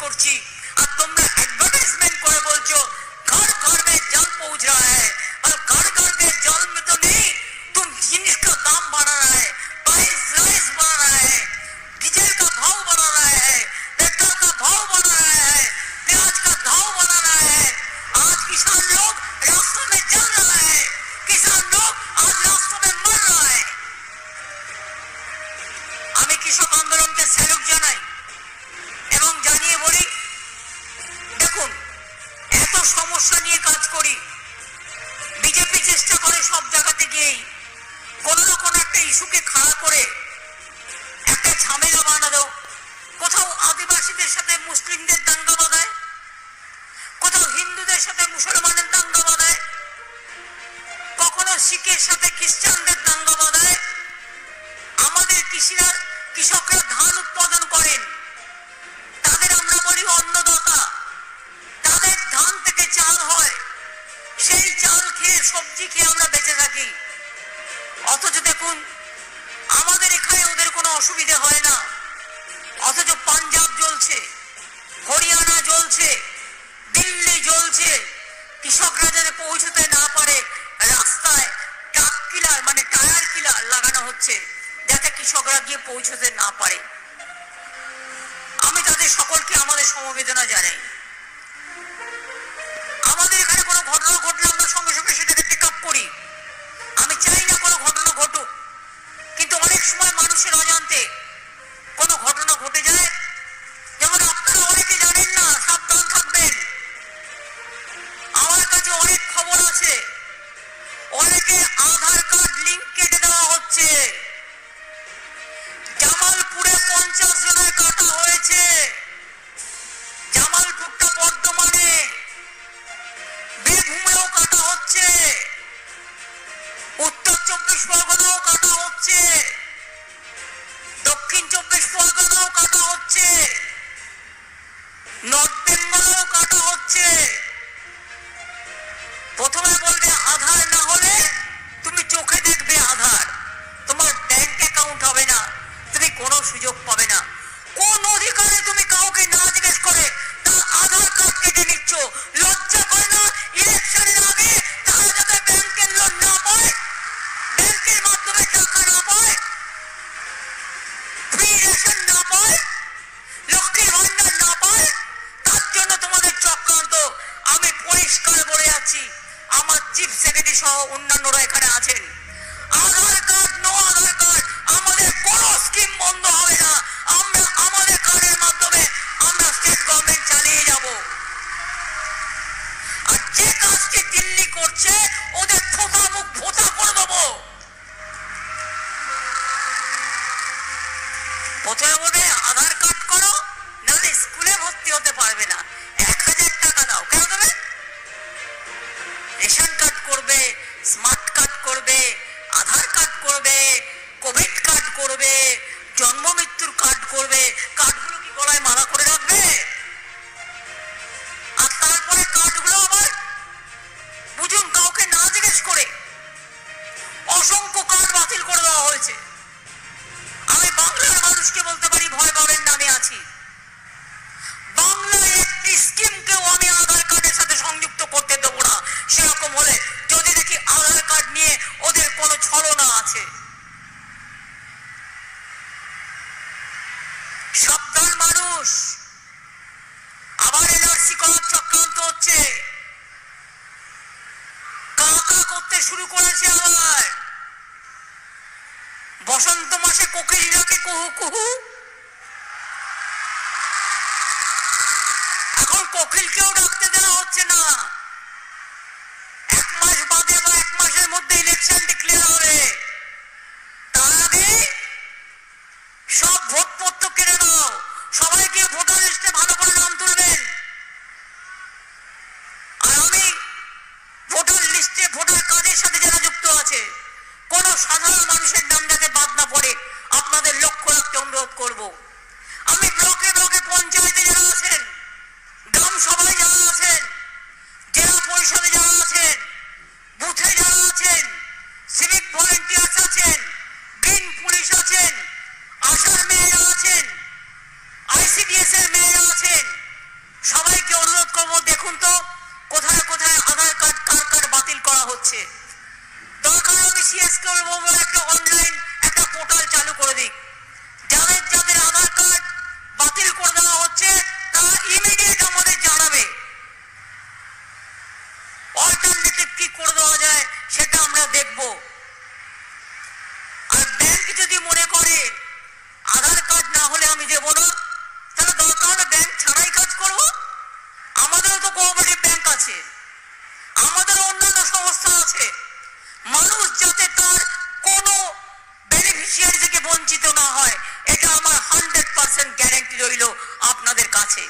করছি, আর তোমরা অ্যাডভার্টাইজমেंट করে বলছো घर घर में जल पहुंच रहा है, और घर घर के जल में तो नहीं, तुम जिनिस का दाम बढ़ा रहा है, प्राइस राइस बढ़ा रहा है, डीजल का भाव बढ़ा रहा है, पेट्रोल का भाव बढ़ा रहा है, प्याज का भाव बढ़ा रहा है। आज किसान लोग रास्तों में जल रहा है, किसान लोग आज रास्तों में मर रहा है। আমি কৃষক আন্দোলনকে স্যালুট জানাই এবং জানিয়ে বলি, দেখুন এত সমস্যা নিয়ে কাজ করি, বিজেপি চেষ্টা করে সব জায়গাতে গিয়েই কোনো না কোনো একটা ইস্যুকে খাড়া করে একটা ঝামেলা বানানো। কোথাও আদিবাসীদের সাথে মুসলিমদের দাঙ্গা বাঁধায়, কোথাও হিন্দুদের সাথে মুসলমানের দাঙ্গা বাঁধায়, কখনো শিখের সাথে খ্রিস্টানদের দাঙ্গা বাঁধায়। আমাদের কৃষকরা ধান উৎপাদন করেন, তাদের আমরা বলি অন্নদাতা, তাদের ধান থেকে চাল হয়, সেই চাল খেয়ে সবজি খেয়ে আমরা বেঁচে থাকি। অথচ দেখুন আমাদের এখানে ওদের কোনো অসুবিধা হয় না, অথচ পাঞ্জাব জ্বলছে, হরিয়ানা জ্বলছে, দিল্লি জ্বলছে। কৃষকরা যাতে পৌঁছতে না পারে রাস্তায় ট্রাক কিলার মানে টায়ার কিলার লাগানো হচ্ছে যাতে কৃষকরা গিয়ে পৌঁছতে না পারে। আমি তাদের সকলকে আমাদের সমবেদনা জানাই। আমাদের এখানে কোনো ঘটনা ঘটলে আমরা সঙ্গে সঙ্গে সেটাকে টেক আপ করি। আমি চাই না কোনো ঘটনা ঘটুক, কিন্তু অনেক সময় মানুষের অজান্তে কোনো ঘটনা ঘটে যায়। যেমন আপনারা অনেকে জানেন না, সাবধান থাকবেন। আমার কাছে অনেক খবর আছে, অনেকে আধার কার্ড লিঙ্ক কেটে দেওয়া হচ্ছে। জামালপুরে 50 জনের কাটা হয়েছে, জামালপুরটা বর্ধমানে, বীরভূমেও কাটা হচ্ছে, উত্তর 24 পরগনাও কাটা হচ্ছে, দক্ষিণ 24 পরগনাও কাটা হচ্ছে, নর্থ বেঙ্গলেও কাটা হচ্ছে। প্রথমে বলবে আধার না হলে তুমি চোখে দেখবে আধার, তোমার ব্যাংক অ্যাকাউন্ট হবে না, তুমি কোনো সুযোগ পাবে না। কোন অধিকারে তুমি কাউকে না জিজ্ঞেস করে তার আধার কার্ড কেটে নিচ্ছ? লজ্জা করে না? ইলেকশনের আগে তারা যাতে ব্যাংকের লোন না পায়, ব্যাংকের মাধ্যমে টাকা না পায়, ফ্রি রেশন না পায়, লক্ষ্মীর ভান্ডার না পায়, তার জন্য তোমাদের চক্রান্ত। আমি পরিষ্কার বলে যাচ্ছি, আমার চিফ সেক্রেটারি সহ অন্যান্যরা এখানে আছেন, আধার কার্ড নো আধার কার্ড আমাদের কোনো স্কিম বন্ধ হবে না। আমরা আমাদের কার্ডের মাধ্যমে আমরা স্টেট গভর্নমেন্ট চালিয়ে যাব। আর যে কাজটি দিল্লি করছে ওদের থোকা মুখ ভোতা করে দেবো। প্রথমে বলবে আধার কার্ড করো, নাহলে স্কুলে ভর্তি হতে পারবে না, 1000 টাকা দাও। কেন দেবে? রেশন কার্ড করবে, স্মার্ট কার্ড করবে, আধার কার্ড করবে, কোভিড কার্ড করবে, জন্ম মৃত্যুর কার্ড করবে। কার্ডগুলো কি গলায় মালা করে রাখবে? আর তারপরে কার্ডগুলো আবার বুঝুন কাউকে না জিজ্ঞেস করে অসংখ্য কার্ড বাতিল করে দেওয়া হয়েছে। আমি বাংলার মানুষকে বলতে পারি, ভয় পাবেন না, আমি আছি। বাংলার একটি স্কিমকেও আমি আধার কার্ডের সাথে সংযুক্ত করতে দেবো না, সেরকম হলে যদি দেখি আধার কার্ড নিয়ে ওদের কোনো ছলনা আছে। সাবধান মানুষ, আবার এনআরসি করার চক্রান্ত হচ্ছে, কাকা করতে শুরু করেছে আবার। বসন্ত মাসে কোকিল ডাকে কুহু কুহু, এখন কোকিলকেও ডাকতে দেওয়া হচ্ছে না। 1 মাস বাদে বা 1 মাসের মধ্যে ইলেকশন ডিক্লেয়ার হবে, তার আগে সব ভোটপত্র কেড়ে দাও, সবাই গিয়ে ভোটার লিস্টে ভালো করে নাম তুলবেন। আর আমি ভোটার লিস্টে ভোটার কার্ডের সাথে যারা যুক্ত আছে, কোন সাধারণ মানুষের নাম যাতে বাদ না পড়ে আপনাদের লক্ষ্য রাখতে অনুরোধ করব। আমি ব্লকে ব্লকে পঞ্চায়েতে যারা আছেন, গ্রাম সভায় যারা আছেন, জেলা পরিষদে যারা আছেন, বুথে যারা আছেন, সিভিক ভলেন্টিয়ার্স আছেন, গ্রিন পুলিশ আছেন, আশার মেয়েরা আছেন, আইসিডিএস এর মেয়েরা আছেন, আছে